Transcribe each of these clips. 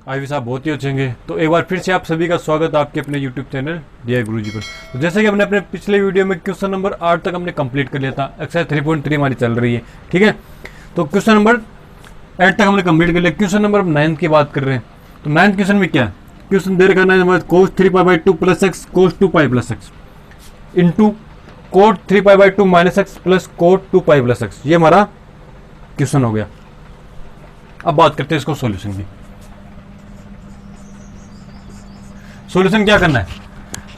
Ivy साहब बहुत ही अच्छे होंगे। तो एक बार फिर से आप सभी का स्वागत है आपके अपने यूट्यूब चैनल डीआई गुरुजी पर। तो जैसे कि हमने अपने पिछले वीडियो में क्वेश्चन नंबर 8 तक हमने कंप्लीट कर लिया था, एक्सरसाइज 3.3 हमारी चल रही है, ठीक है। तो क्वेश्चन नंबर 8 तक हमने कंप्लीट कर लिया। क्वेश्चन नंबर 9 की बात कर रहे हैं। तो 9 क्वेश्चन में क्या क्वेश्चन दे रखा है, cos 3π/2 plus x cos 2π plus x into cot 3π/2 minus x plus cot 2π plus x. ये हमारा क्वेश्चन हो गया। अब बात करते हैं इसको सॉल्यूशन की। सॉल्यूशन क्या करना है,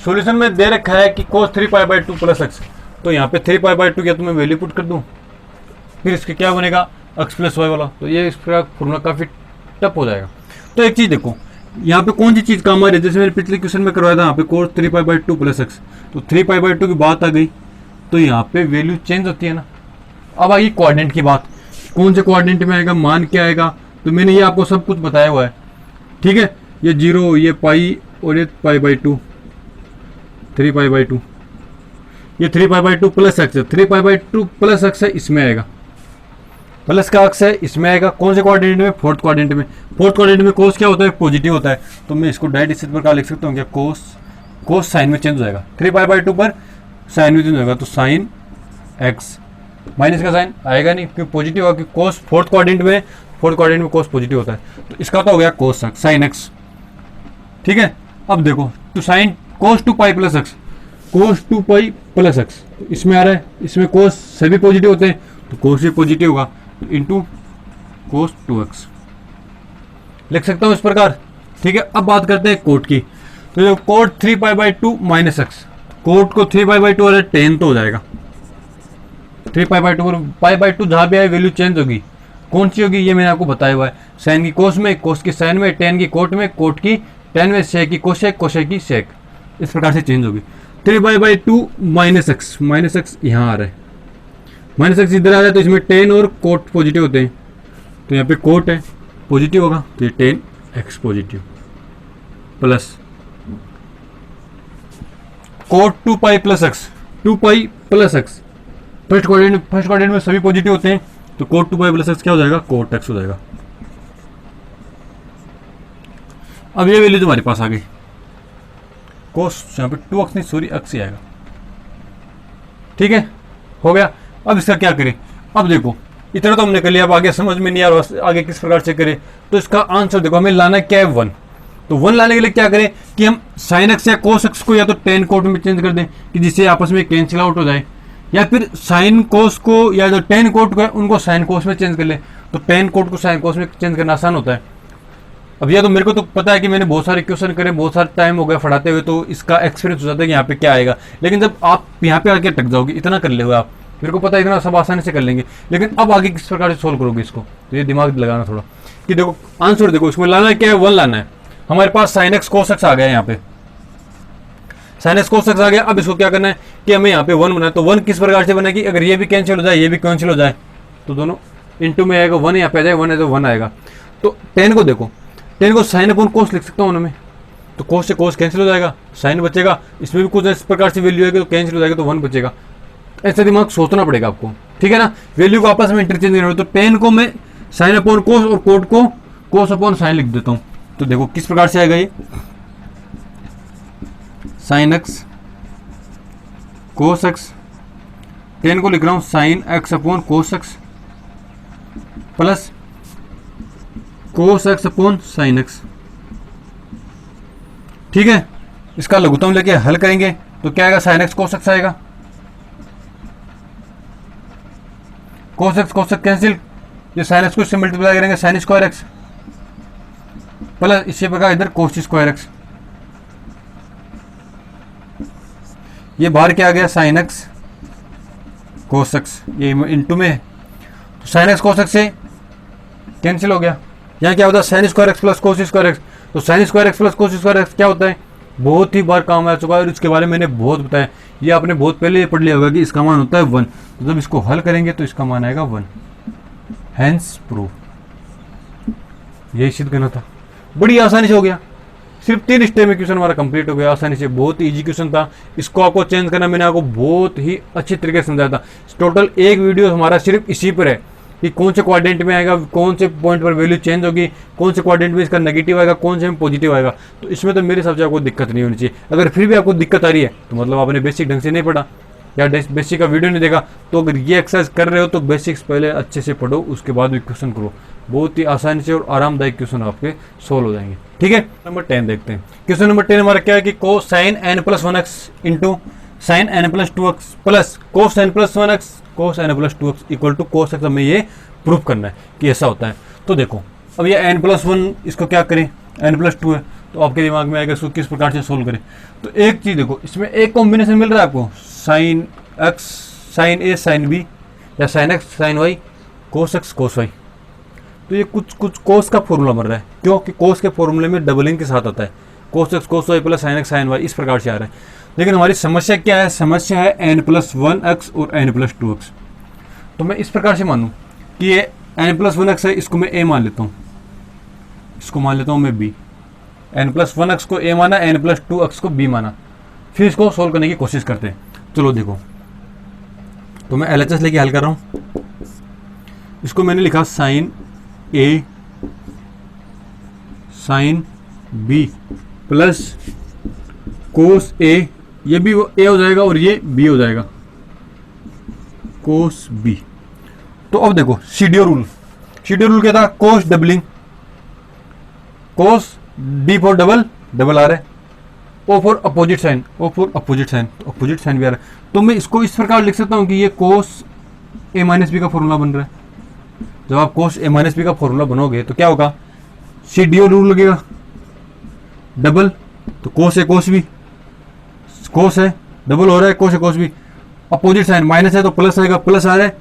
सॉल्यूशन में दे रखा है कि cos 3π/2 प्लस एक्स, तो यहाँ पे 3π/2 क्या तो मैं वैल्यू पुट कर दूँ, फिर इसके क्या बनेगा x प्लस वाई वाला। तो ये इसका फॉर्मूला काफ़ी टफ हो जाएगा। तो एक चीज़ देखो, यहाँ पे कौन सी चीज़ काम आ रही है, जैसे मैंने पिछले क्वेश्चन में करवाया था, यहाँ पे cos 3π/2 प्लस एक्स, तो 3π/2 की बात आ गई, तो यहाँ पे वैल्यू चेंज होती है ना। अब आई कोऑर्डिनेट की बात, कौन से कोऑर्डिनेट में आएगा, मान क्या आएगा, तो मैंने ये आपको सब कुछ बताया हुआ है, ठीक है। ये 0, ये पाई और ये π/2, 3π/2, ये 3π/2 प्लस एक्स है, 3π/2 प्लस एक्स है, इसमें आएगा प्लस का एक्स है, इसमें आएगा कौन से कोऑर्डिनेट में, फोर्थ कोऑर्डिनेट में। फोर्थ कोऑर्डिनेट में कोस क्या होता है, पॉजिटिव होता है, तो मैं इसको डायरेक्ट इस प्रकार लिख सकता हूँ क्या, कोस साइन में चेंज हो जाएगा, 3π/2 पर साइन में चेंज होगा, तो साइन एक्स, माइनस का साइन आएगा नहीं क्योंकि पॉजिटिव होगा, क्योंकि कोस फोर्थ कोऑर्डिनेट में कोस पॉजिटिव होता है, तो इसका तो हो गया कोस साइन एक्स, ठीक है। अब देखो तो sine cos 2π plus x, cos 2π plus x, इसमें आ रहा है, इसमें कोस सभी पॉजिटिव होते हैं, तो कोस भी पॉजिटिव होगा, इंटू कोस 2x लिख सकता हूँ इस प्रकार, ठीक है। अब बात करते हैं कोट की। तो जो कोट 3π/2 माइनस एक्स, कोट को 3π/2 वाला 10 तो हो जाएगा, 3π/2 पर π/2 जहाँ भी आए वैल्यू चेंज होगी, कौन सी होगी ये मैंने आपको बताया हुआ है, साइन की कोस में, कोस की साइन में, टेन की कोट में, कोट की टेन में, सेक की कोशेक, कोशेक की सेक, इस प्रकार से चेंज होगी। 3π/2 माइनस एक्स यहाँ आ रहा है, माइनस एक्स इधर आ रहा है, तो इसमें टेन और कोट पॉजिटिव होते हैं, तो यहाँ पे कोट है पॉजिटिव होगा, तो ये 10x positive plus cot 2π plus x, 2π plus x, first coordinate में सभी पॉजिटिव होते हैं, तो कोट 2π प्लस एक्स क्या हो जाएगा, कोट x हो जाएगा। अब ये वैल्यू तुम्हारे पास आ गई, कोस यहाँ पे 2x नहीं सॉरी x ही आएगा, ठीक है, हो गया। अब इसका क्या करें, अब देखो इतना तो हमने कर लिया, अब आगे समझ में नहीं आ रहा आगे किस प्रकार से करें। तो इसका आंसर देखो, हमें लाना क्या है 1, तो 1 लाने के लिए क्या करें कि हम साइन एक्स या कोस एक्स को या तो टेन कोट में चेंज कर दें कि जिससे आपस में कैंसिल आउट हो जाए, या फिर साइन कोस को या जो टेन कोट को है उनको साइन कोस में चेंज कर ले, तो टेन कोट को साइन कोस में चेंज करना आसान होता है। अब यह तो मेरे को तो पता है कि मैंने बहुत सारे क्वेश्चन करे, बहुत सारा टाइम हो गया पढ़ाते हुए, तो इसका एक्सपीरियंस हो जाता है कि यहाँ पे क्या आएगा। लेकिन जब आप यहाँ पे आके अटक जाओगे, इतना कर ले आप, मेरे को पता है इतना सब आसानी से कर लेंगे, लेकिन अब आगे किस प्रकार से सोल्व करोगे इसको, तो ये दिमाग लगाना थोड़ा कि देखो आंसर देखो, इसमें लाना क्या है, 1 लाना है। हमारे पास साइन एक्स कोस एक्स आ गया, यहाँ पे साइन एक्स कोस एक्स आ गया। अब इसको क्या करना है कि हमें यहाँ पे 1 बनाए, तो 1 किस प्रकार से बनेगी, अगर ये भी कैंसिल हो जाए ये भी कैंसिल हो जाए तो दोनों इंटू में आएगा, 1 यहाँ पे आ जाए, 1 है तो 1 आएगा। तो 10 को देखो, 10 को साइन अपॉन कोस लिख सकता हूँ उनमें, तो कोस से कोस कैंसिल हो जाएगा, साइन बचेगा, इसमें भी कुछ इस प्रकार से वैल्यू आएगी तो कैंसिल हो जाएगा, तो 1 बचेगा। ऐसा दिमाग सोचना पड़ेगा आपको, ठीक है ना, वैल्यू को आपस में इंटरचेंज करना। तो 10 को मैं साइन अपॉन कोस और कोट को कोस अपॉन साइन लिख देता हूँ, तो देखो किस प्रकार से आएगा ये, साइन एक्स कोस एक्स, 10 को लिख रहा हूँ साइन एक्स अपॉन कोस x plus cos x upon sine x, ठीक है। इसका लघुत्तम लेके हल करेंगे तो क्या आएगा, साइन एक्स कोस एक्स आएगा, कोस एक्स कैंसिल, ये साइन एक्स को इससे मल्टीप्लाई करेंगे, साइन स्क्वायर एक्स प्लस इसी प्रकार इधर कोस स्क्वायर एक्स, ये बाहर क्या आ गया, साइन एक्स कोस एक्स, ये इंटू में, तो साइन एक्स कोस एक्स से कैंसिल हो गया। यहाँ क्या होता है, sine square x plus cos square x, तो sine square x plus cos square x क्या होता है, बहुत ही बार काम आ चुका है और इसके बारे में मैंने बहुत बताया, ये आपने बहुत पहले पढ़ लिया होगा कि इसका मान होता है 1, तो जब इसको हल करेंगे तो इसका मान आएगा 1, हैंस प्रूफ। यही सिद्ध करना था, बड़ी आसानी से हो गया, सिर्फ 3 स्टेप में क्वेश्चन हमारा कंप्लीट हो गया आसानी से, बहुत ही इजी क्वेश्चन था। इसको आपको चेंज करना मैंने आपको बहुत ही अच्छी तरीके से समझाया था। टोटल एक वीडियो हमारा सिर्फ इसी पर है, कि कौन से क्वाड्रेंट में आएगा, कौन से पॉइंट पर वैल्यू चेंज होगी, कौन से क्वाड्रेंट में इसका नेगेटिव आएगा, कौन से में पॉजिटिव आएगा। तो इसमें तो मेरे हिसाब से आपको दिक्कत नहीं होनी चाहिए। अगर फिर भी आपको दिक्कत आ रही है तो मतलब आपने बेसिक ढंग से नहीं पढ़ा या बेसिक का वीडियो नहीं देखा। तो अगर ये एक्सरसाइज कर रहे हो तो बेसिक्स पहले अच्छे से पढ़ो, उसके बाद भी क्वेश्चन करो। बहुत ही आसानी से और आरामदायक क्वेश्चन आपके सोल्व हो जाएंगे। ठीक है, नंबर 10 देखते हैं। क्वेश्चन नंबर 10 हमारा क्या है कि cos sine n plus 1 x into sine n plus 2 x plus cos n plus 1 x cos n plus 2 x equal to cos x. हमें ये प्रूफ करना है कि ऐसा होता है। तो देखो अब ये एन प्लस 1 इसको क्या करें, एन प्लस 2 है, तो आपके दिमाग में आएगा इसको किस प्रकार से सोल्व करें। तो एक चीज़ देखो, इसमें एक कॉम्बिनेशन मिल रहा है आपको, sine x sine A sine B या sine x sine y cos x cos y. तो ये कुछ कोस का फॉर्मूला बन रहा है, क्योंकि कोस के फॉर्मूले में डबलिंग के साथ आता है, cos x cos y plus sine x sine y, इस प्रकार से आ रहा है। लेकिन हमारी समस्या क्या है, समस्या है एन प्लस 1 एक्स और एन प्लस 2 एक्स। तो मैं इस प्रकार से मानूँ कि ये एन प्लस 1 एक्स है, इसको मैं ए मान लेता हूँ, इसको मान लेता हूँ मैं बी। एन प्लस 1 एक्स को ए माना, एन प्लस 2 एक्स को बी माना, फिर इसको सोल्व करने की कोशिश करते हैं। चलो देखो, तो मैं LHS लेके हल कर रहा हूँ। इसको मैंने लिखा sign A sine B plus cos ए, ये भी ए हो जाएगा और ये बी हो जाएगा, कोस बी। तो अब देखो सीडीओ रूल, सीडीओ रूल क्या था, cos doubling, cos D for double, double आ रहा है, O for opposite sign, O for opposite sign, तो अपोजिट साइन भी आ रहा है। तो मैं इसको इस प्रकार लिख सकता हूँ कि ये कोस ए माइनस बी का फॉर्मूला बन रहा है। जब आप कोस ए माइनस बी का फॉर्मूला बनोगे तो क्या होगा, सीडीओ रूल लगेगा, डबल तो कोस ए कोस बी, कोस है डबल हो रहा है, cos A cos B, opposite sign minus है तो प्लस आएगा, प्लस आ रहा है,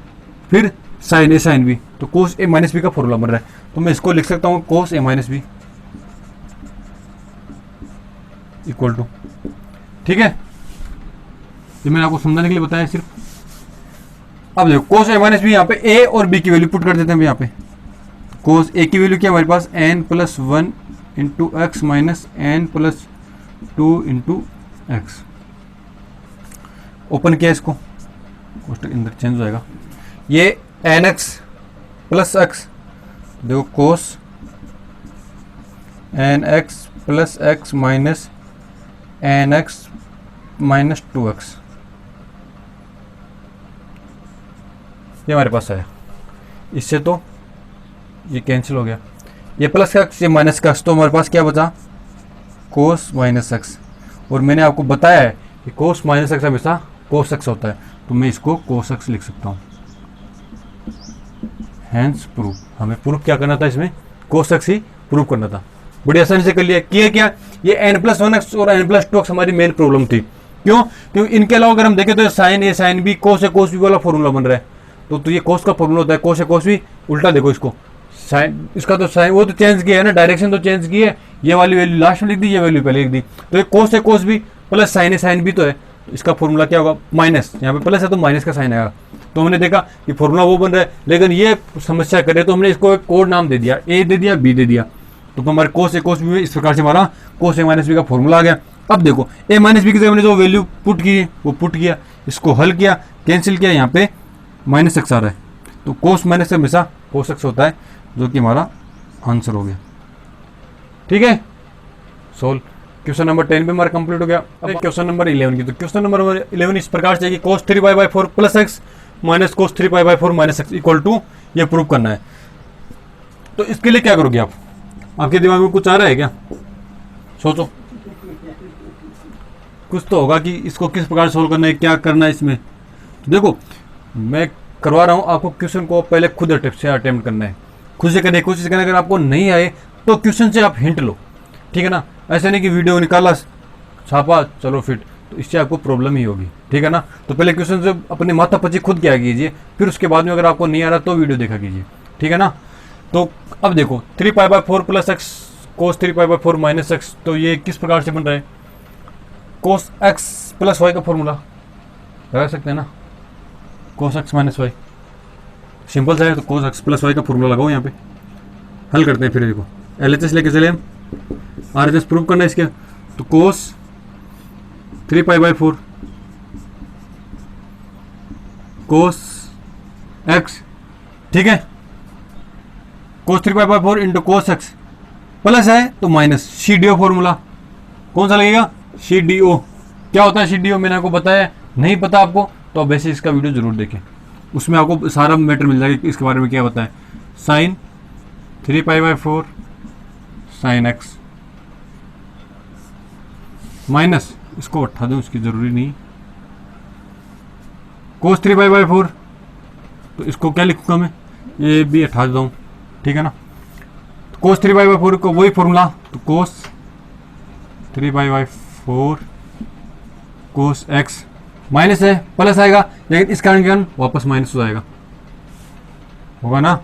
फिर साइन ए साइन बी, तो कोस ए माइनस बी का फॉर्मूला बन रहा है। तो मैं इसको लिख सकता हूँ कोस ए माइनस बी इक्वल टू, ठीक है, ये मैंने आपको समझाने के लिए बताया सिर्फ। अब देखो कोस ए माइनस बी, यहाँ पे ए और बी की वैल्यू पुट कर देते हैं। यहाँ पे कोस ए की वैल्यू क्या हमारे पास, n plus 1 into x minus n plus 2 into x. Open किया इसको, अंदर चेंज हो जाएगा, ये एन एक्स प्लस एक्स, देखो cos n x plus x minus n x minus 2 x, ये हमारे पास है। इससे तो ये कैंसिल हो गया, ये प्लस का एक्स ये माइनस का एक्स, तो हमारे पास क्या बचा, कोस माइनस एक्स। और मैंने आपको बताया है कि कोस माइनस एक्स हमेशा कोस एक्स होता है, तो मैं इसको कोस एक्स लिख सकता हूँ। हैंस प्रूफ, हमें प्रूफ क्या करना था, इसमें कोस एक्स ही प्रूफ करना था। बड़ी आसानी से कर लिया। किया क्या, ये एन प्लस 1 एक्स और एन प्लस 2 एक्स हमारी मेन प्रॉब्लम थी। क्यों, क्योंकि इनके अलावा अगर हम देखें तो sign A sine B cos A cos B वाला फॉर्मूला बन रहा है। तो ये कोस का फॉर्मूला होता है, कोस ए कोस बी। उल्टा देखो इसको, साइन इसका तो साइन वो तो चेंज किया है ना, डायरेक्शन तो चेंज की है, ये वाली वैल्यू लास्ट में लिख दी, ये वैल्यू पहले लिख दी। तो ये कोस A cos B plus sign A sine B तो है, तो इसका फॉर्मूला क्या होगा, माइनस, यहाँ पे प्लस है तो माइनस का साइन आएगा। तो हमने देखा कि फॉर्मूला वो बन रहा है, लेकिन ये समस्या करे तो हमने इसको एक कोड नाम दे दिया, ए दे दिया बी दे दिया। तो हमारे कोस ए कोस बी में इस प्रकार से हमारा कोस ए माइनस बी का फॉर्मूला आ गया। अब देखो ए माइनस बी की जगह हमने जो वैल्यू पुट की वो पुट किया, इसको हल किया, कैंसिल किया, यहाँ पे माइनस एक्स आ रहा है। तो कोस माइनस हमेशा कोस एक्स होता है, जो कि हमारा आंसर हो गया। ठीक है, सोल्व। क्वेश्चन नंबर 10 पे हमारा कंप्लीट हो गया। अब क्वेश्चन नंबर 11 की, तो क्वेश्चन नंबर 11 इस प्रकार से कि cos 3π/4 plus x minus cos 3π/4 minus x equal to, ये प्रूव करना है। तो इसके लिए क्या करोगे आप, आपके दिमाग में कुछ आ रहा है क्या, सोचो, कुछ तो होगा कि इसको किस प्रकार सोल्व करना है, क्या करना है इसमें। तो देखो मैं करवा रहा हूँ आपको, क्वेश्चन को पहले खुद अटेम्प्ट करना है, खुद से करने की कोशिश करना। अगर आपको नहीं आए तो क्वेश्चन से आप हिंट लो, ठीक है ना। ऐसे नहीं कि वीडियो निकाला छापा चलो फिट, तो इससे आपको प्रॉब्लम ही होगी, ठीक है ना। तो पहले क्वेश्चन से अपने माथा पची खुद क्या कीजिए, फिर उसके बाद में अगर आपको नहीं आ रहा तो वीडियो देखा कीजिए, ठीक है ना। तो अब देखो 3π/4 plus x cos 3π/4 minus x, तो ये किस प्रकार से बन रहा है, कोस एक्स प्लस वाई का फॉर्मूला लगा सकते हैं ना, cos x minus y, simple सा है। तो कोस एक्स प्लस वाई का फॉर्मूला लगाओ, यहाँ पे हल करते हैं। फिर देखो LHS लेके चले हम, RHS प्रूव करना है इसके। तो कोस 3π/4 कोस एक्स, ठीक है, cos 3 pi by 4 into cos x, plus है तो minus C D O formula कौन सा लगेगा, सी डी ओ। क्या होता है सी डी ओ, मैंने आपको बताया, नहीं पता आपको तो अब वैसे इसका वीडियो जरूर देखें, उसमें आपको सारा मैटर मिल जाएगा कि इसके बारे में क्या बताया। Sine 3 pi by 4 sine x minus, इसको हटा दूं, इसकी जरूरी नहीं, कोस 3 पाई बाई 4, तो इसको क्या लिखूंगा मैं, ये भी हटा देता हूँ, ठीक है ना। कोस 3 पाई बाई 4 को वही फॉर्मूला, तो कोस 3 pi by 4 cos x minus है प्लस आएगा, लेकिन इस कारण के कारण वापस माइनस हो जाएगा, होगा ना,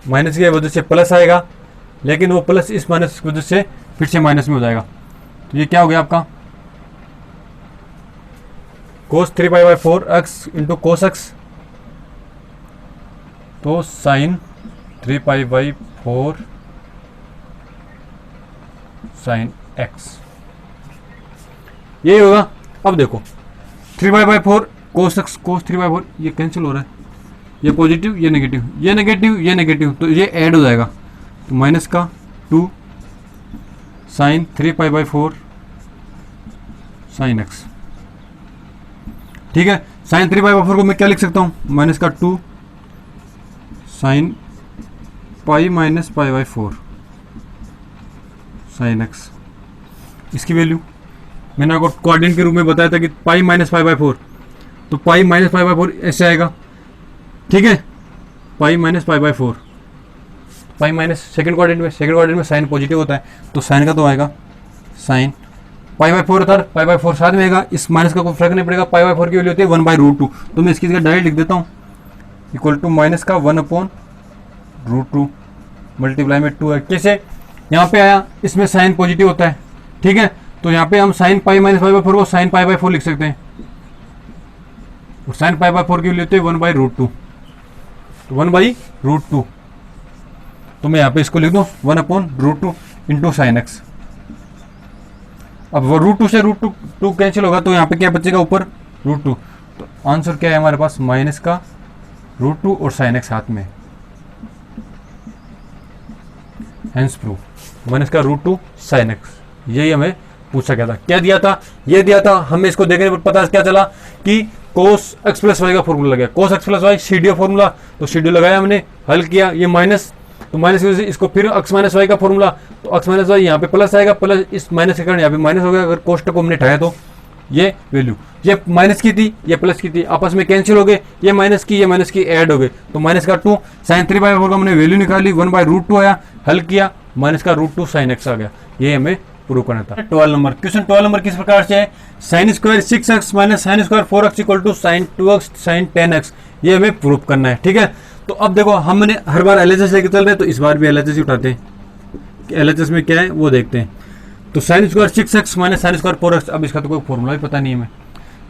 माइनस की वजह से प्लस आएगा, लेकिन वो प्लस इस माइनस की वजह से फिर से माइनस में हो जाएगा। तो ये क्या हो गया आपका, cos 3 pi by 4 x into cos x, तो sine 3 pi by 4 sine x, यही होगा। अब देखो 3 पाई बाई 4 कोस एक्स, कोस 3 पाई 4 ये कैंसिल हो रहा है, ये पॉजिटिव ये नेगेटिव, ये नेगेटिव ये नेगेटिव, तो ये ऐड हो जाएगा, तो माइनस का 2 sine 3 pi by 4 sine x, ठीक है। साइन 3 पाई बाई 4 को मैं क्या लिख सकता हूँ, माइनस का 2 sine pi minus pi by 4 sine x. इसकी वैल्यू मैंने आपको कोऑर्डिनेट के रूप में बताया था कि पाई माइनस पाई बाई 4, तो पाई माइनस पाई बाई 4 ऐसे आएगा, ठीक है, pi minus pi by 4, pi minus second coordinate में साइन पॉजिटिव होता है, तो साइन का तो आएगा साइन पाई बाई 4 था, पाई बाई 4 साथ में आएगा, इस माइनस का कोई फर्क नहीं पड़ेगा, पाई बाई 4 की वैल्यू होती है 1/√2, तो मैं इसकी जगह डायरेक्ट लिख देता हूँ, इक्वल टू माइनस का 1/√2 मल्टीप्लाई में 2 है। कैसे यहाँ पे आया, इसमें साइन पॉजिटिव होता है, ठीक है, तो यहाँ पे हम sine pi minus pi by 4 को साइन पाई बाई 4 लिख सकते हैं, और साइन पाई बाई 4 की वैल्यू होती है 1/√2, तो 1/√2, तो मैं यहाँ पे इसको लिख दूँ 1/√2 इंटू साइन एक्स। अब वो √2 से √2 कैंसिल होगा, तो यहाँ पे क्या बचेगा, ऊपर √2, तो आंसर क्या है हमारे पास, माइनस का √2 और साइन एक्स साथ में, हेंस प्रूव माइनस का √2 साइन एक्स। यही हमें पूछा गया था, क्या दिया था, ये दिया था, हमें इसको देखने पर पता क्या चला कि कोस एक्स प्लस वाई का फॉर्मूला लगा, cos x plus y CDO formula, तो सीडीओ लगाया हमने, हल किया, ये माइनस, तो माइनस की वजह से इसको फिर एक्स माइनस वाई का फॉर्मूला, तो एक्स माइनस वाई यहाँ पे प्लस आएगा, प्लस इस माइनस के कारण यहाँ पे माइनस हो गया, अगर कोष्टक को हमने हटाया तो ये वैल्यू, ये माइनस की थी ये प्लस की थी, आपस में कैंसिल हो गए, ये माइनस की ऐड हो गए, तो माइनस का 2 साइन 3 बाई 4 का हमने वैल्यू निकाली, 1/√2 आया, हल किया, माइनस का √2 साइन एक्स आ गया, ये हमें प्रूव करना था। 12 नंबर क्वेश्चन, 12 नंबर किस प्रकार से है, sine square 6x minus sine square 4x equal to sine 2x sine 10x, ये हमें प्रूव करना है, ठीक है। तो अब देखो हमने हर बार एलएचएस लेके चल रहे हैं, तो इस बार भी एलएचएस ही उठाते हैं, एलएचएस में क्या है वो देखते हैं। तो sine square 6x minus sine square 4x, अब इसका तो कोई फॉर्मूला भी पता नहीं है, हमें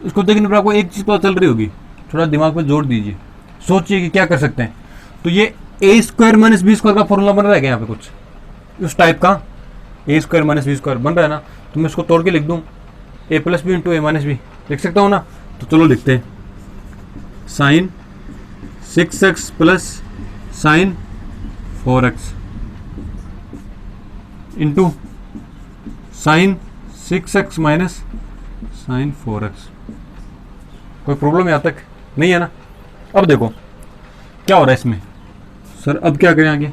इसको देखने पर आपको एक चीज़ पता चल रही होगी, थोड़ा दिमाग में जोड़ दीजिए, सोचिए कि क्या कर सकते हैं। तो ये ए स्क्वायर माइनस बी स्क्वायर का फॉर्मूला बन रहा है क्या यहाँ पे कुछ उस टाइप का, ए स्क्वायर माइनस बी स्क्वायर बन रहा है ना, तो मैं इसको तोड़ के लिख दूँ, A plus B into A minus B लिख सकता हूँ ना, तो चलो लिखते हैं, sine 6x plus sine 4x into sine 6x minus sine 4x। कोई प्रॉब्लम यहाँ तक नहीं है ना। अब देखो क्या हो रहा है इसमें, सर अब क्या करें आगे,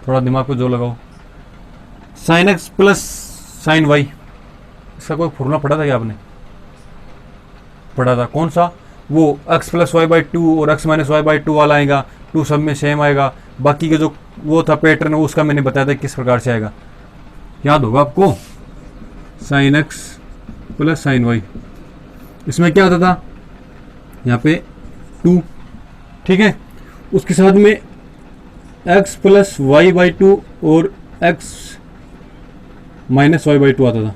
थोड़ा दिमाग पे जोर लगाओ। Sine x plus sine y, इसका कोई फॉर्मूला पढ़ा था क्या आपने, पढ़ा था, कौन सा, वो x प्लस वाई बाई 2 और x माइनस वाई बाई 2 वाला आएगा, 2 सब में सेम आएगा, बाकी का जो वो था पैटर्न उसका मैंने बताया था किस प्रकार से आएगा, याद होगा आपको। Sine x plus sine y, इसमें क्या होता था, यहाँ पे 2, ठीक है, उसके साथ में x प्लस वाई बाई 2 और x माइनस वाई बाई 2 आता था,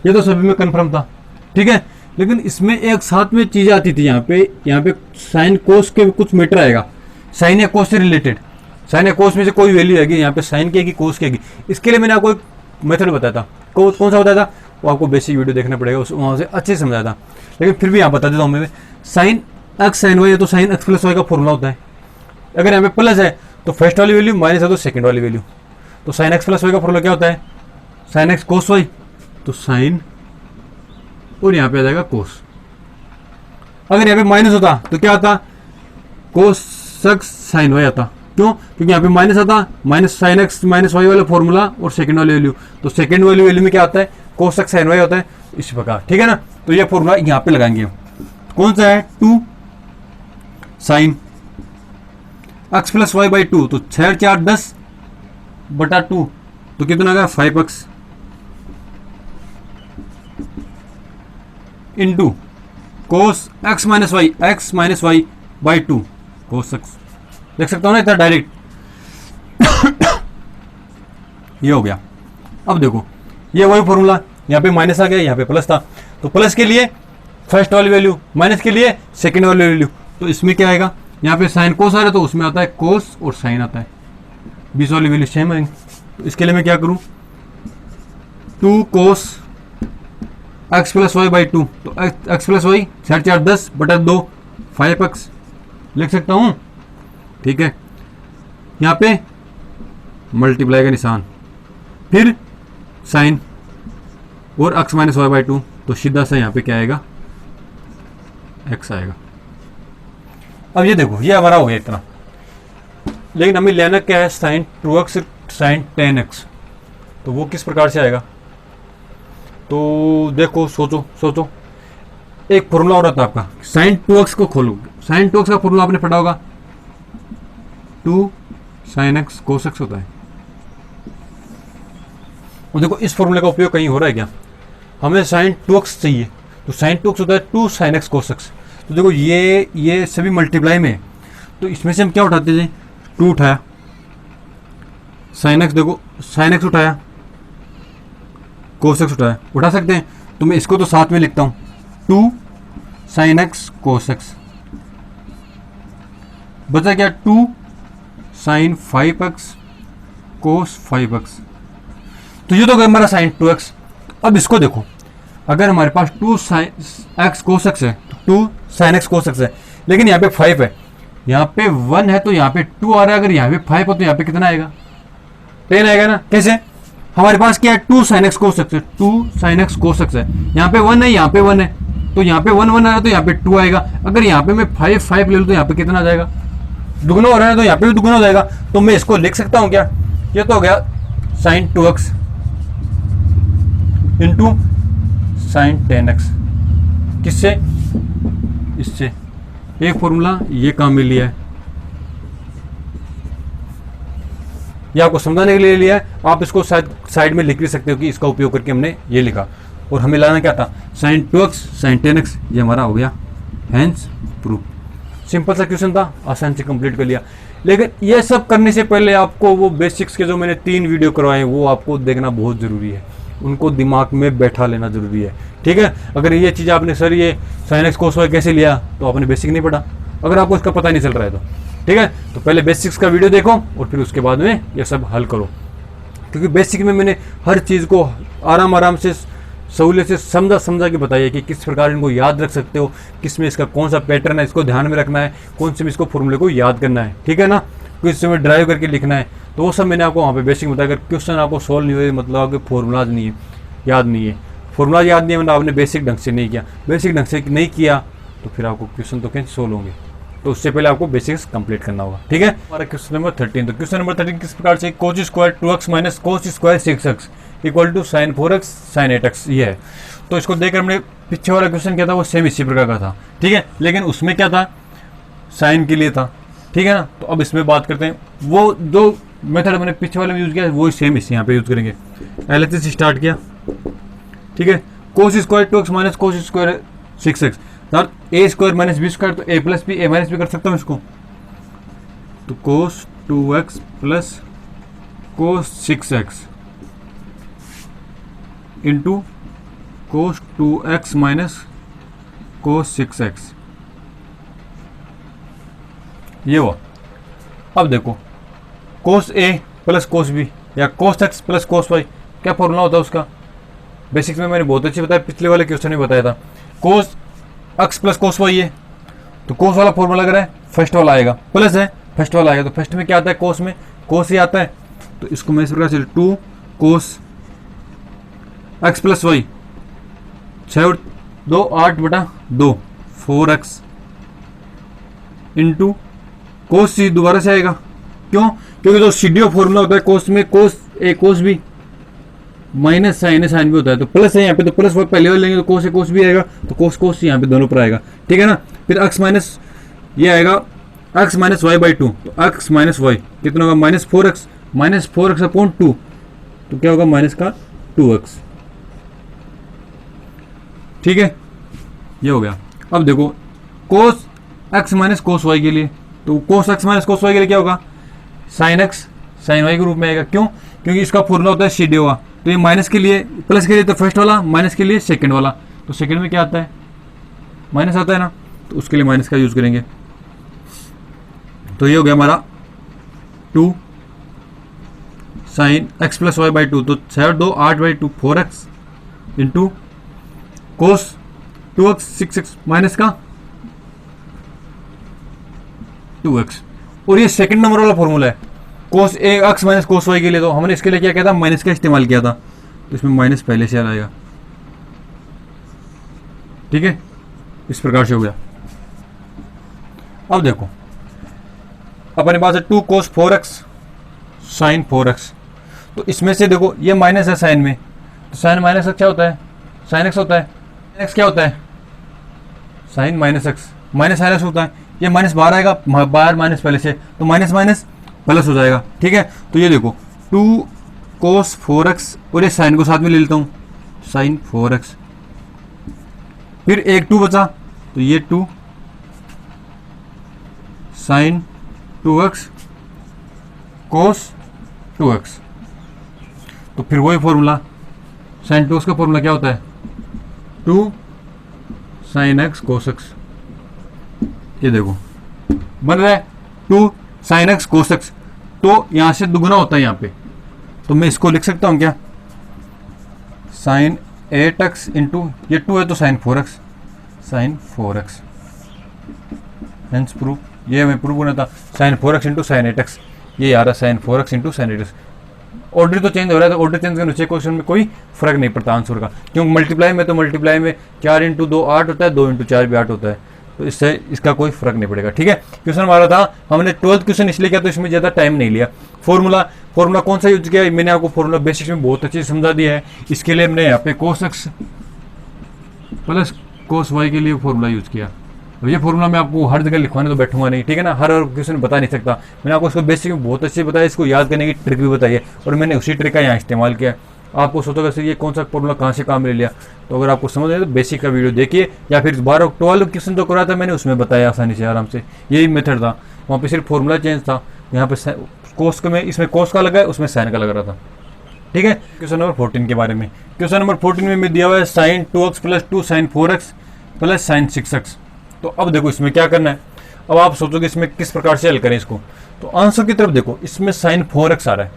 ये तो सभी में कन्फर्म था, ठीक है। लेकिन इसमें एक साथ में चीज़ आती थी, यहाँ पे साइन कोस के कुछ मीटर आएगा, साइन या कोस से रिलेटेड, साइन या कोस में से कोई वैल्यू आएगी, यहाँ पे साइन की आएगी कोस की आएगी। इसके लिए मैंने आपको एक मेथड बताया था, कौन सा बताया था, वो आपको बेसिक वीडियो देखना पड़ेगा, उस वहाँ से अच्छे से समझाया था, लेकिन फिर भी यहाँ बता देता हूँ मैं, साइन एक्स साइन वाई है तो साइन एक्स प्लस वाई का फॉर्मूला होता है, अगर यहाँ पे प्लस है तो फर्स्ट वाली वैल्यू, माइनस है तो सेकंड वाली वैल्यू। तो साइन एक्स प्लस वाई का फॉर्मूला क्या होता है, साइन एक्स कोस वाई, तो साइन और यहाँ पे आ जाएगा कोस। अगर यहाँ पे माइनस होता तो क्या आता, कोस एक्स साइन वाई आता। क्यों, क्योंकि यहाँ पे माइनस आता, minus sine x minus y वाला फॉर्मूला और सेकंड वाली वैल्यू, तो सेकंड वाली वैल्यू में क्या आता है, कोस एक्स साइन वाई होता है, इस प्रकार। ठीक है ना, तो ये फॉर्मूला यहाँ पे लगाएंगे। कौन सा है, 2 sine x plus y by 2, तो 6 4 10 बटा 2, तो कितना आ गया 5x into cos x minus y by 2 cos x. देख सकता हूँ ना इतना डायरेक्ट। ये हो गया। अब देखो ये वही फॉर्मूला, यहाँ पे माइनस आ गया, यहाँ पे प्लस था, तो प्लस के लिए फर्स्ट वाली वैल्यू, माइनस के लिए सेकंड वाली वैल्यू। तो इसमें क्या आएगा, यहाँ पे साइन कोस आ रहा है तो उसमें आता है कोस और साइन आता है, 20 वाली वैल्यू सेम आएंगे। तो इसके लिए मैं क्या करूँ, 2 cos x plus y by 2, तो एक्स प्लस वाई 4 4 10 बटा 2 5x लिख सकता हूँ। ठीक है, यहाँ पे मल्टीप्लाई का निशान, फिर साइन और एक्स माइनस वाई बाई 2, तो सीधा सा यहाँ पे क्या आएगा, x आएगा। अब ये देखो ये हमारा हो गया इतना, लेकिन हमें लेना क्या है, साइन 2x साइन 10x, तो वो किस प्रकार से आएगा। तो देखो सोचो एक फॉर्मूला हो रहा था आपका, साइन 2x को खोलो, साइन 2x का फॉर्मूला आपने पढ़ा होगा, 2 साइन एक्स कोस एक्स होता है। और देखो इस फॉर्मूले का उपयोग कहीं हो रहा है क्या, हमें साइन 2x चाहिए, तो साइन 2x होता है 2 साइन एक्स कोस एक्स। तो देखो ये सभी मल्टीप्लाई में, तो इसमें से हम क्या उठाते थे, 2 उठाया, साइन एक्स, देखो साइन एक्स उठाया, कोस एक्स उठाया, उठा सकते हैं, तो मैं इसको तो साथ में लिखता हूँ, 2 साइन एक्स कोस एक्स, बचा क्या 2 साइन 5x कोस 5x। तो ये तो गया हमारा साइन 2x। अब इसको देखो, अगर हमारे पास 2 साइन एक्स कोस एक्स है तो 2 साइन एक्स कोस एक्स है, लेकिन यहाँ पे 5 है, यहाँ पे 1 है तो यहाँ पे 2 आ रहा है, अगर यहाँ पे 5 हो तो यहाँ पे कितना आएगा, 10 आएगा ना। कैसे, हमारे पास क्या है, 2 साइन एक्स कोस एक्स है, 2 साइन एक्स कोस एक्स है, यहाँ पे 1 है, यहाँ पे 1 है, तो यहाँ पे 1 1 आ रहा है तो यहाँ पे 2 आएगा। अगर यहाँ पे मैं 5 5 ले लूँ तो यहाँ पे कितना आ जाएगा, दुगना हो रहा है तो यहाँ पे भी दुगना हो जाएगा। तो मैं इसको लिख सकता हूँ क्या, ये तो हो गया sign 2x into sine 10x, किससे, इससे। एक फॉर्मूला ये काम में लिया है, ये आपको समझाने के लिए लिया है, आप इसको साइड में लिख भी सकते हो कि इसका उपयोग करके हमने ये लिखा। और हमें लाना क्या था, साइन 2x साइन 10x, ये हमारा हो गया हैंस प्रूफ। सिंपल सा क्वेश्चन था, आसान से कंप्लीट कर लिया। लेकिन ये सब करने से पहले आपको वो बेसिक्स के जो मैंने 3 वीडियो करवाए वो आपको देखना बहुत ज़रूरी है, उनको दिमाग में बैठा लेना ज़रूरी है। ठीक है, अगर ये चीज़ आपने सर ये साइन एक्स कोस वाई कैसे लिया तो आपने बेसिक नहीं पढ़ा, अगर आपको इसका पता नहीं चल रहा है तो। ठीक है, तो पहले बेसिक्स का वीडियो देखो और फिर उसके बाद में ये सब हल करो, क्योंकि बेसिक में मैंने हर चीज़ को आराम से सहूलियत से समझा के बताइए कि किस प्रकार इनको याद रख सकते हो, किस में इसका कौन सा पैटर्न है, इसको ध्यान में रखना है, कौन से में इसको फॉर्मूले को याद करना है। ठीक है ना, किस समय ड्राइव करके लिखना है, तो वो सब मैंने आपको वहाँ पे बेसिक बताया। अगर क्वेश्चन आपको सोल्व नहीं हुए मतलब आपके फॉर्मूलाज नहीं है, याद नहीं है, फॉर्मूला याद नहीं है मतलब आपने बेसिक ढंग से नहीं किया, बेसिक ढंग से नहीं किया तो फिर आपको क्वेश्चन तो कैसे सोल्व होंगे, तो उससे पहले आपको बेसिक्स कंप्लीट करना होगा। ठीक है, हमारा क्वेश्चन नंबर 13, तो क्वेश्चन नंबर 13 किस प्रकार से, cos square 2x minus cos square 6x equal to sine 4x sine 8x ये है। तो इसको देखकर हमने पीछे वाला क्वेश्चन क्या था वो सेम इसी प्रकार का था। ठीक है, लेकिन उसमें क्या था, साइन के लिए था। ठीक है ना, तो अब इसमें बात करते हैं, वो जो मेथड मैंने पीछे वाले में यूज किया वो सेम इसी यहाँ पे यूज करेंगे। एलएचएस स्टार्ट किया, ठीक है, कोस square 2x minus cos square 6x, ए स्क्वायर माइनस बी स्क्वायर, तो ए प्लस बी ए माइनस बी कर सकता हूँ इसको, तो कोस 2x plus cos 6x into cos 2x minus कोस 6x, ये हुआ। अब देखो कोस ए प्लस कोस बी या cos x plus cos y, क्या फॉर्मूला होता है उसका, बेसिक्स में मैंने बहुत अच्छी बताया, पिछले वाले क्वेश्चन में बताया था। Cos x plus cos y है तो कोस वाला फॉर्मूला अगर है फर्स्ट वाला आएगा, प्लस है फर्स्ट वाला आएगा। तो फर्स्ट में क्या आता है, कोस में कोस ही आता है। तो इसको मैं इस प्रकार से 2 कोस एक्स प्लस वाई, 6 और 2 8/2 4x इंटू कोस सी दोबारा से आएगा। क्यों? क्योंकि जो सीडीओ फॉर्मूला होता है कोस में, कोस A cos B minus sign A sign भी होता है। तो प्लस है यहाँ पे, तो प्लस वो पहले वाले लेंगे तो कोस ए कोस भी आएगा, तो कोस कोस सी यहाँ पे दोनों पर आएगा। ठीक है ना। फिर एक्स माइनस ये आएगा एक्स माइनस वाई बाई 2, तो एक्स माइनस वाई कितना होगा, माइनस फोर एक्स अपॉन 2, तो क्या होगा माइनस का 2x। ठीक है, ये हो गया। अब देखो cos x minus cos y के लिए, तो cos x minus cos y के लिए क्या होगा, साइन एक्स साइन वाई के रूप में आएगा। क्यों? क्योंकि इसका फॉर्मूला होता है सीडीओ का। तो ये माइनस के लिए, प्लस के लिए तो फर्स्ट वाला, माइनस के लिए सेकंड वाला। तो सेकंड में क्या आता है, माइनस आता है ना, तो उसके लिए माइनस का यूज करेंगे। तो ये हो गया हमारा 2 sine x plus y by 2, तो 6 2 8/2 4x into cos 2x 6x minus का 2x। और ये सेकंड नंबर वाला फॉर्मूला है कोस ए एक्स माइनस कोस वाई के लिए। तो हमने इसके लिए क्या किया था, माइनस का इस्तेमाल किया था, तो इसमें माइनस पहले से आ जाएगा। ठीक है, इस प्रकार से हो गया। अब देखो अपने पास है 2 कोस 4x साइन 4x। तो इसमें से देखो ये माइनस है साइन में, तो साइन माइनस एक्स क्या होता है, साइन एक्स होता है। एक्स क्या होता है, sine minus x, minus sine x होता है। ये माइनस बाहर आएगा, बाहर माइनस पहले से, तो माइनस माइनस प्लस हो जाएगा। ठीक है, तो ये देखो 2 कोस 4x और ये साइन को साथ में ले लेता हूँ, साइन 4x। फिर एक 2 बचा, तो ये 2 साइन 2x कोस 2x। तो फिर वही फॉर्मूला, साइन 2x का फॉर्मूला क्या होता है, 2 साइन एक्स कोस एक्स। ये देखो बन रहा है 2 साइन एक्स कोस एक्स, तो यहां से दुगुना होता है यहाँ पे, तो मैं इसको लिख सकता हूं क्या, साइन 8x इंटू ये 2 है तो sign 4x, sign 4x। Hence proof, ये हमें प्रूफ होना था, sign 4x into sine 8x। ये आ रहा sine 4x into sine 8x। Order तो चेंज हो रहा है, तो ऑर्डर चेंज करने से क्वेश्चन में कोई फर्क नहीं पड़ता आंसर का, क्योंकि मल्टीप्लाई में 4 इंटू 2 8 होता है, 2 इंटू 4 भी 8 होता है, तो इससे इसका कोई फर्क नहीं पड़ेगा। ठीक है, क्वेश्चन हमारा था, हमने 12th क्वेश्चन इसलिए किया तो इसमें ज़्यादा टाइम नहीं लिया। फॉर्मूला कौन सा यूज किया, मैंने आपको फॉर्मूला बेसिक्स में बहुत अच्छे से समझा दिया है। इसके लिए हमने यहाँ पे cos x plus cos y के लिए फॉर्मूला यूज किया। और ये फॉर्मूला मैं आपको हर जगह लिखवाने तो बैठूंगा नहीं, ठीक है ना, हर क्वेश्चन बता नहीं सकता। मैंने आपको इसको बेसिक में बहुत अच्छे से बताया, इसको याद करने की ट्रिक भी बताई है, और मैंने उसी ट्रिक का यहाँ इस्तेमाल किया। आपको सोचोगे सर ये कौन सा फॉर्मूला कहाँ से काम ले लिया, तो अगर आपको समझ आए तो बेसिक का वीडियो देखिए, या फिर 12 क्वेश्चन जो करा था मैंने उसमें बताया आसानी से आराम से। यही मेथड था, वहाँ पे सिर्फ फॉर्मूला चेंज था, यहाँ पे कोस में इसमें कोस का लगा है, उसमें साइन का लग रहा था। ठीक है, क्वेश्चन नंबर 14 के बारे में। क्वेश्चन नंबर 14 में दिया हुआ है sine 2x plus 2 sine 4x plus sine 6x। तो अब देखो इसमें क्या करना है। अब आप सोचोगे इसमें किस प्रकार से हल करें इसको, तो आंसर की तरफ देखो, इसमें साइन 4x आ रहा है,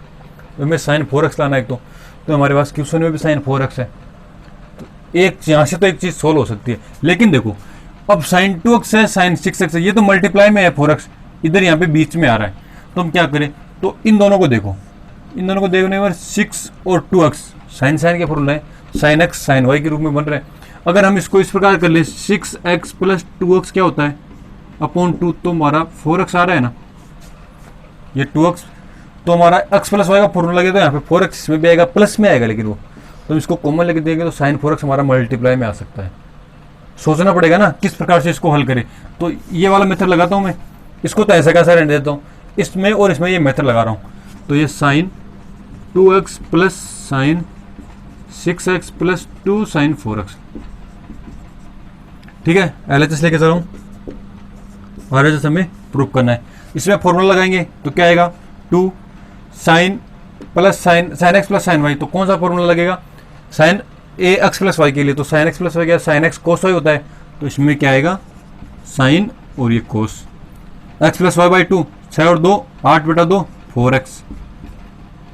तो हमें साइन 4x लाना है। तो हमारे पास क्वेश्चन में भी साइन 4x है, तो एक यहाँ से तो एक चीज़ सोल्व हो सकती है। लेकिन देखो अब साइन 2x है, साइन 6x है, ये तो मल्टीप्लाई में है 4x, इधर यहाँ पे बीच में आ रहा है। तो हम क्या करें, तो इन दोनों को देखो, इन दोनों को देखने पर 6 और 2x साइन के फॉर्मूला है, साइन x साइन y के रूप में बन रहा है। अगर हम इसको इस प्रकार कर ले, 6x प्लस 2x क्या होता है अपॉन 2, तो हमारा 4x आ रहा है ना, ये 2x, तो हमारा x प्लस वाई का फॉर्मूला लगे तो यहाँ पे 4x इसमें भी आएगा, प्लस में आएगा, लेकिन वो तो इसको कॉमन लेके देंगे तो साइन 4x हमारा मल्टीप्लाई में आ सकता है। सोचना पड़ेगा ना किस प्रकार से इसको हल करें। तो ये वाला मेथड लगाता हूँ मैं, इसको तो ऐसा कैसा रहने देता हूँ, इसमें और इसमें ये मेथड लगा रहा हूँ। तो ये sine 2x plus sine 6x plus 2 sine 4x। ठीक है, LHS लेके चल रहा हूँ, RHS हमें प्रूफ करना है। इसमें फॉर्मूला लगाएंगे तो क्या आएगा, 2 sine plus sine x plus sine y. तो कौन सा फॉर्मूला लगेगा, sine A x plus y के लिए, तो साइन एक्स प्लस वाई क्या, साइन एक्स कोस वाई होता है, तो इसमें क्या आएगा साइन और ये cos x plus y by 2, 6 और 2 8/2 4x,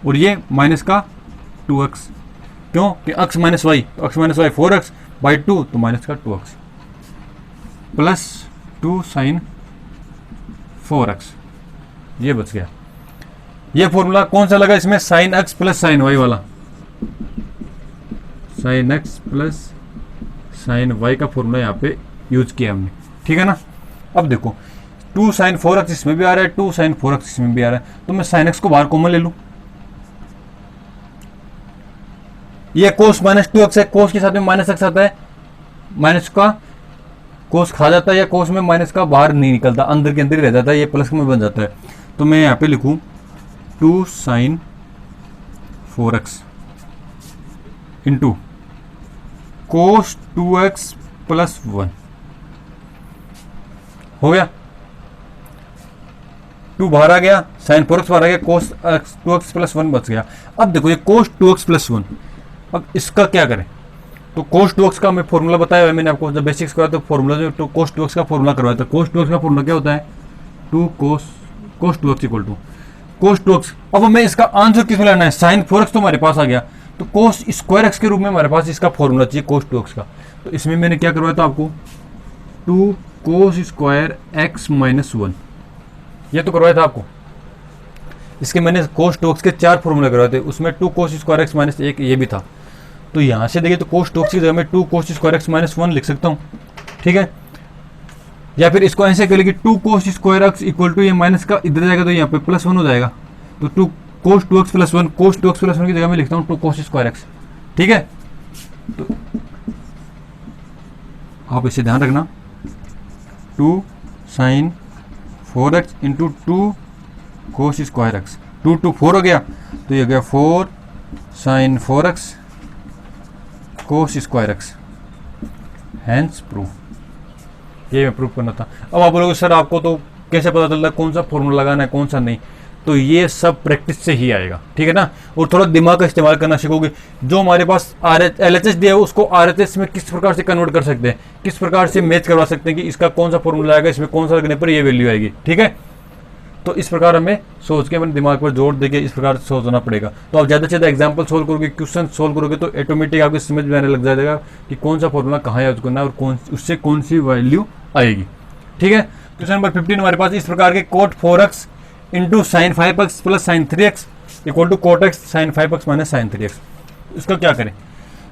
और ये माइनस का 2x। क्यों कि x माइनस वाई, तो x minus y 4x by 2, तो माइनस का 2x प्लस 2 साइन 4x। ये बच गया। ये फॉर्मूला कौन सा लगा इसमें, sine x plus sine y वाला, sine x plus sine y का फॉर्मूला यहाँ पे यूज किया हमने, ठीक है ना। अब देखो 2 साइन 4x इसमें भी आ रहा है, 2 साइन 4x इसमें भी आ रहा है, तो मैं साइन एक्स को बाहर कॉमन ले लूँ। ये कोस माइनस 2x है, कोस के साथ में माइनस एक्स आता है, माइनस का कोस खा जाता है, या कोस में माइनस का बाहर नहीं निकलता, अंदर के अंदर ही रह जाता है, ये प्लस में बन जाता है। तो मैं यहाँ पे लिखूँ 2 sine 4x into cos 2x plus 1 हो गया, 2 बाहर आ गया, साइन 4x बाहर आ गया, कोस 2x प्लस 1 बच गया। अब देखो ये कोस 2x प्लस 1, अब इसका क्या करें, तो कोस 2x का मैं फॉर्मूला बताया है मैंने आपको, जब बेसिक्स करवाया तो फॉर्मूला जो तो कोस 2x का फॉर्मूला करवाया था। कोस 2x का फॉर्मूला क्या होता है, 2 कोस 2x equal to cos 2x। अब हमें इसका आंसर किस में लाना है, साइन 4x तो हमारे पास आ गया, तो कोस स्क्वायर एक्स के रूप में हमारे पास इसका फॉर्मूला चाहिए कोस 2x का। तो इसमें मैंने क्या करवाया था आपको, 2 कोस स्क्वायर एक्स माइनस 1, ये तो करवाया था आपको। इसके मैंने कोस 2x के 4 फॉर्मूले करवाए थे, उसमें 2 कोस स्क्वायर एक्स माइनस 1 ये भी था। तो यहाँ से देखिए तो कोस 2x की जगह मैं 2 कोस स्क्वायर एक्स माइनस 1 लिख सकता हूँ, ठीक है। या फिर इसको ऐसे करें कि 2 cos square x equal to, ये माइनस का इधर जाएगा तो यहाँ पे प्लस 1 हो जाएगा, तो 2 कोस 2x प्लस 1, कोस 2x प्लस 1 की जगह मैं लिखता हूँ 2 कोस स्क्वायर एक्स, ठीक है। तो आप इसे ध्यान रखना, 2 sine 4x into 2 cos square x, 2 2 4 हो गया, तो ये हो गया 4 sine 4x cos square x, hence proof. ये मैं प्रूफ करना था। अब आप बोलोगे सर आपको तो कैसे पता चलता है कौन सा फॉर्मूला लगाना है कौन सा नहीं, तो ये सब प्रैक्टिस से ही आएगा, ठीक है ना। और थोड़ा दिमाग का इस्तेमाल करना सीखोगे। जो हमारे पास LHS दिया है उसको RHS में किस प्रकार से कन्वर्ट कर सकते हैं, किस प्रकार से मैच करवा सकते हैं कि इसका कौन सा फॉर्मूला आएगा, इसमें कौन सा लगने पर ये वैल्यू आएगी, ठीक है। तो इस प्रकार हमें सोच के अपने दिमाग पर जोर देके इस प्रकार से सोचना पड़ेगा। तो आप ज़्यादा से ज़्यादा एग्जाम्पल सोल्व करोगे, क्वेश्चन सोल्व करोगे, तो ऑटोमेटिक आपको समझ में आने लग जाएगा कि कौन सा फॉर्मूला कहाँ यूज करना है और उससे कौन सी वैल्यू आएगी, ठीक है। क्वेश्चन नंबर 15 हमारे पास इस प्रकार के cot 4x into sine 5x plus sine 3x equal to cot x sine 5x minus sine 3x। इसका क्या करें,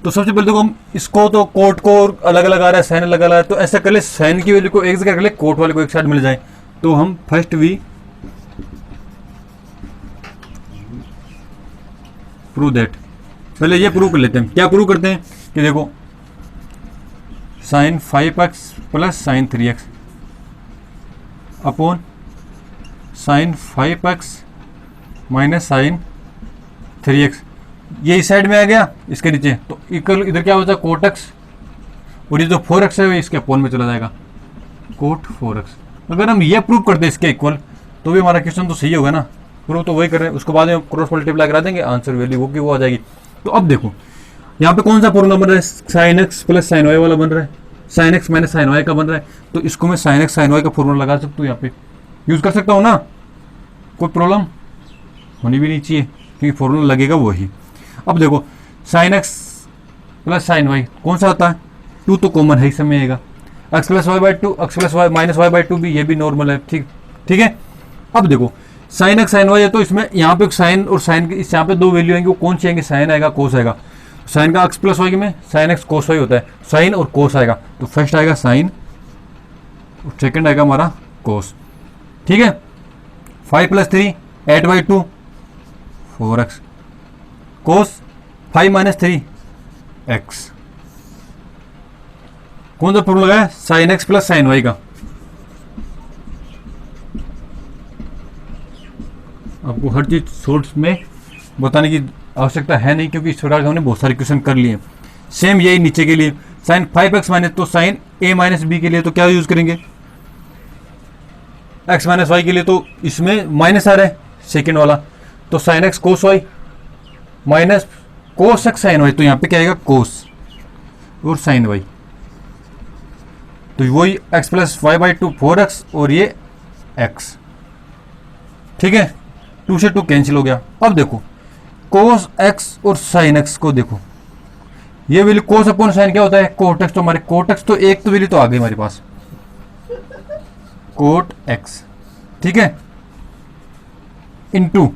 तो सबसे पहले देखो हम इसको तो कोट को अलग अलग आ रहा है, साइन अलग अलग आ रहा है, तो ऐसा कर ले साइन की वैल्यू को एक जगह कर ले, कोट वाले को एक साइड मिल जाए। तो हम फर्स्ट वी प्रूव दैट, पहले ये प्रूव कर लेते हैं। क्या प्रूव करते हैं कि देखो sine 5x plus sine 3x upon sine 5x minus sine 3x, ये इस साइड में आ गया इसके नीचे, तो इक्वल इधर क्या होता है कोट एक्स, और ये जो 4x है वो इसके अपोन में चला जाएगा कोट 4x। अगर हम ये प्रूव करते हैं इसके इक्वल तो भी हमारा क्वेश्चन तो सही होगा ना, प्रूव तो वही कर रहे हैं, उसको बाद में क्रॉस मल्टीप्लाई करा देंगे, आंसर वैल्यू वो की वो आ जाएगी। तो अब देखो यहाँ पे कौन सा फॉर्मूला बन रहा है, sine x plus sine y वाला बन रहा है, sine x minus sine y का बन रहा है, तो इसको मैं साइन एक्स साइन वाई का फॉर्मूला लगा सकता हूँ, यहाँ पे यूज कर सकता हूँ ना, कोई प्रॉब्लम होनी भी नहीं चाहिए क्योंकि फॉर्मूला लगेगा वही। अब देखो sine x plus sine y कौन सा होता है, 2 तो कॉमन है, इस समय आएगा x plus y by 2, x plus y minus y by 2 भी, ये भी नॉर्मल है, ठीक है। अब देखो साइन एक्स साइन वाई है, तो इसमें यहाँ पे साइन और साइन इस यहाँ पे 2 वैल्यू आएंगे, वो कौन सी आएंगे, साइन आएगा कोस आएगा। साइन का एक्स प्लस वाई में साइन एक्स कोस वाई होता है, साइन और कोस आएगा, तो फर्स्ट आएगा साइन और सेकेंड आएगा हमारा कोस, ठीक है। 5 plus 3 8 by 2 4x, cos 5 minus 3 x, कौन सा फॉर्मूला है, sine x plus sine y का। आपको हर चीज सोर्स में बताने की आवश्यकता है नहीं क्योंकि इस प्रकार हमने बहुत सारे क्वेश्चन कर लिए। सेम यही नीचे के लिए साइन 5x माइनस, तो साइन a माइनस बी के लिए तो क्या यूज करेंगे, x माइनस वाई के लिए तो इसमें माइनस आ रहा है सेकेंड वाला, तो sine x cos y minus cos x sine y, तो यहाँ पे क्या आएगा कोस और साइन वाई, तो वही x plus y by 2 4x और ये x, ठीक है। 2 से 2 कैंसिल हो गया। अब देखो कोस x और साइन x को देखो, ये वैल्यू कोस अपॉन साइन क्या होता है, कोट एक्स, तो हमारे कोट एक्स तो एक तो वैल्यू तो आ गई हमारे पास कोट x, ठीक है। इंटू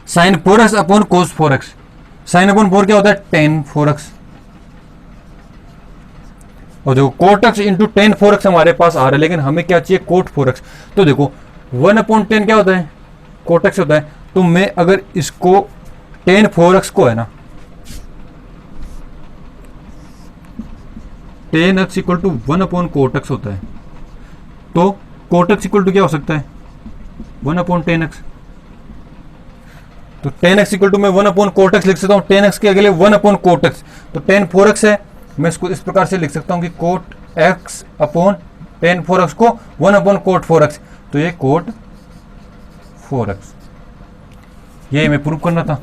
साइन 4x अपॉन कोस 4x। साइन अपॉन 4 क्या होता है, टेन 4x। और देखो cot x into ten 4x हमारे पास आ रहा है, लेकिन हमें क्या चाहिए, कोट 4x। तो देखो 1/10 क्या होता है, कोट एक्स होता है। तो मैं अगर इसको टेन 4x को है ना, टेन एक्स इक्वल टू 1/कोट एक्स होता है, तो कोट एक्स इक्वल टू क्या हो सकता है, 1/10x। तो टेन एक्स इक्वल टू मैं 1/कोट एक्स लिख सकता हूँ, टेन एक्स के अगले 1/कोट एक्स। तो टेन 4x है, मैं इसको इस प्रकार से लिख सकता हूँ कि cot x upon ten 4x को 1/कोट 4x। तो ये कोट 4x, ये हमें प्रूव करना था,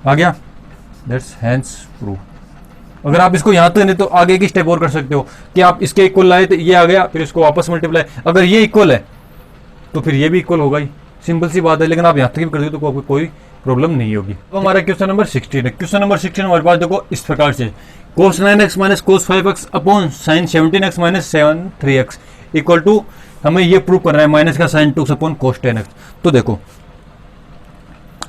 आ गया, दैट्स हैंस प्रूफ। अगर आप इसको यहां तक नहीं तो आगे की स्टेप और कर सकते हो कि आप इसके इक्वल लाए तो ये आ गया, फिर इसको वापस मल्टीप्लाई, अगर ये इक्वल है तो फिर ये भी इक्वल होगा ही, सिंपल सी बात है। लेकिन आप यहां तक भी कर दो तो कोई प्रॉब्लम नहीं होगी। तो हमारा क्वेश्चन नंबर 16 है। क्वेश्चन नंबर 16 हमारे पास देखो इस प्रकार से, cos 9x minus cos 5x upon sine 17x minus 3x equal to, हमें ये प्रूव करना है माइनस का sign 2x upon cos 10x। तो देखो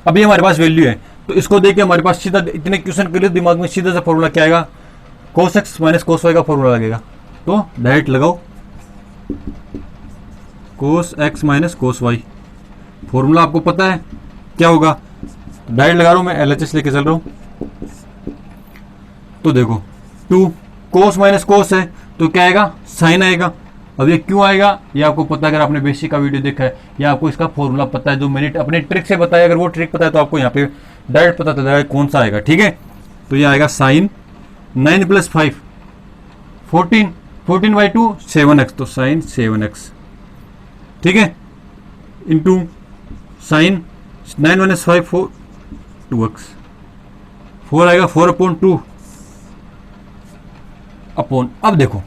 अभी हमारे पास वैल्यू है, तो इसको देख के हमारे पास सीधा इतने क्वेश्चन के लिए दिमाग में सीधा सा फॉर्मूला क्या आएगा, cos x minus cos y का फॉर्मूला लगेगा। तो डायरेक्ट लगाओ cos x minus cos y, formula आपको पता है क्या होगा, डायरेक्ट लगा रहा हूं मैं, LHS लेके चल रहा हूं। तो देखो 2 cos माइनस cos है तो क्या आएगा, साइन आएगा। अब ये क्यों आएगा ये आपको पता है, अगर आपने बेसिक का वीडियो देखा है या आपको इसका फॉर्मूला पता है जो मैंने अपने ट्रिक से बताया, अगर वो ट्रिक पता है तो आपको यहाँ पे डायरेक्ट पता चल जाएगा कौन सा आएगा, ठीक है। तो ये आएगा साइन 9 प्लस 5 14, 14/2 7x, तो साइन 7x, ठीक है, इंटू साइन 9 माइनस 5 4 2x, 4 आएगा 4/2 अपॉन। अब देखो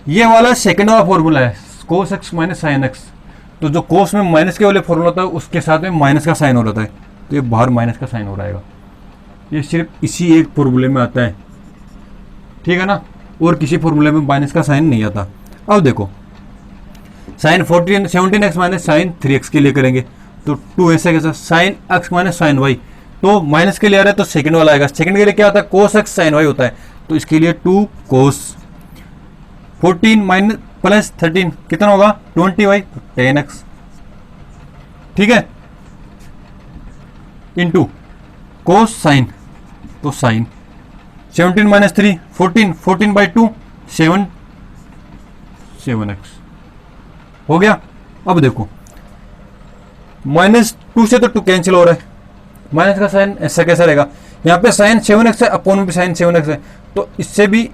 ये वाला सेकंड वाला फॉर्मूला है cos x minus sine x, तो जो cos में माइनस के वाले फॉर्मूला होता है उसके साथ में माइनस का साइन हो रहा है, तो ये बाहर माइनस का साइन हो रहेगा। ये सिर्फ इसी एक फॉर्मूले में आता है, ठीक है ना, और किसी फॉर्मूले में माइनस का साइन नहीं आता। अब देखो sign 17x minus sine 3x के लिए करेंगे तो 2 ऐसा कैसा, sine x minus sine y, तो माइनस के लिए आ रहा है तो सेकंड वाला आएगा। सेकंड के लिए क्या होता है, cos x साइन y होता है, तो इसके लिए 2 cos 14 माइनस प्लस 13 कितना होगा 20y, 10x, ठीक है, इंटू cos साइन, तो साइन 17 माइनस 3 14, 14/2 7x हो गया। अब देखो -2 से तो 2 कैंसिल हो रहा है, माइनस का साइन ऐसा कैसा रहेगा, यहाँ पे साइन 7x है, अपॉन में भी साइन 7x है, तो इससे भी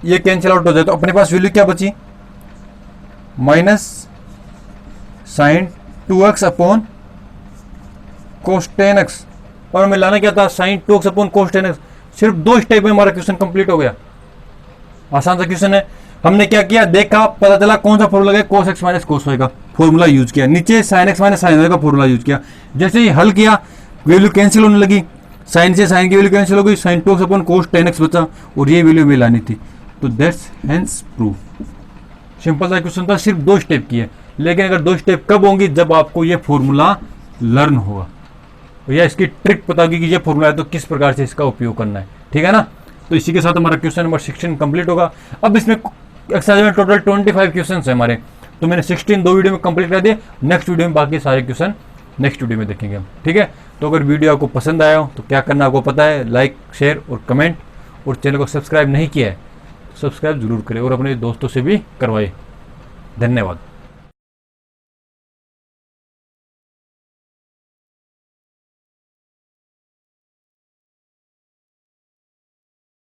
ये कैंसिल आउट हो जाए, तो अपने पास वैल्यू क्या बची, minus sign 2x upon cos 10x, और हमें लाना क्या था, sign 2x upon cos 10x। सिर्फ 2 स्टेप में हमारा क्वेश्चन कंप्लीट हो गया, आसान सा क्वेश्चन है। हमने क्या किया, देखा, पता चला कौन सा फॉर्मूला है, cos x minus cos y का फॉर्मूला यूज किया, नीचे sin x minus sin y का फॉर्मूला यूज किया। जैसे ही हल किया वैल्यू कैंसिल होने लगी, साइन से साइन की वैल्यू कैंसिल हो गई, sign 2x upon cos 10x बचा, और ये वैल्यू हमें लानी थी। तो दैट्स हेंस प्रूफ। सिंपल सा क्वेश्चन था, सिर्फ 2 स्टेप की है, लेकिन अगर 2 स्टेप कब होंगी, जब आपको ये फॉर्मूला लर्न होगा या इसकी ट्रिक पता होगी कि ये फॉर्मूला है तो किस प्रकार से इसका उपयोग करना है, ठीक है ना। तो इसी के साथ हमारा क्वेश्चन नंबर 16 कंप्लीट होगा। अब इसमें एक्सरसाइज में टोटल 25 क्वेश्चन है हमारे, तो मैंने 16 2 वीडियो में कंप्लीट कर दिए। नेक्स्ट वीडियो में बाकी सारे क्वेश्चन नेक्स्ट वीडियो में देखेंगे हम, ठीक है। तो अगर वीडियो आपको पसंद आया हो तो क्या करना आपको पता है, लाइक शेयर और कमेंट, और चैनल को सब्सक्राइब नहीं किया है तो सब्सक्राइब जरूर करें और अपने दोस्तों से भी करवाइए। धन्यवाद।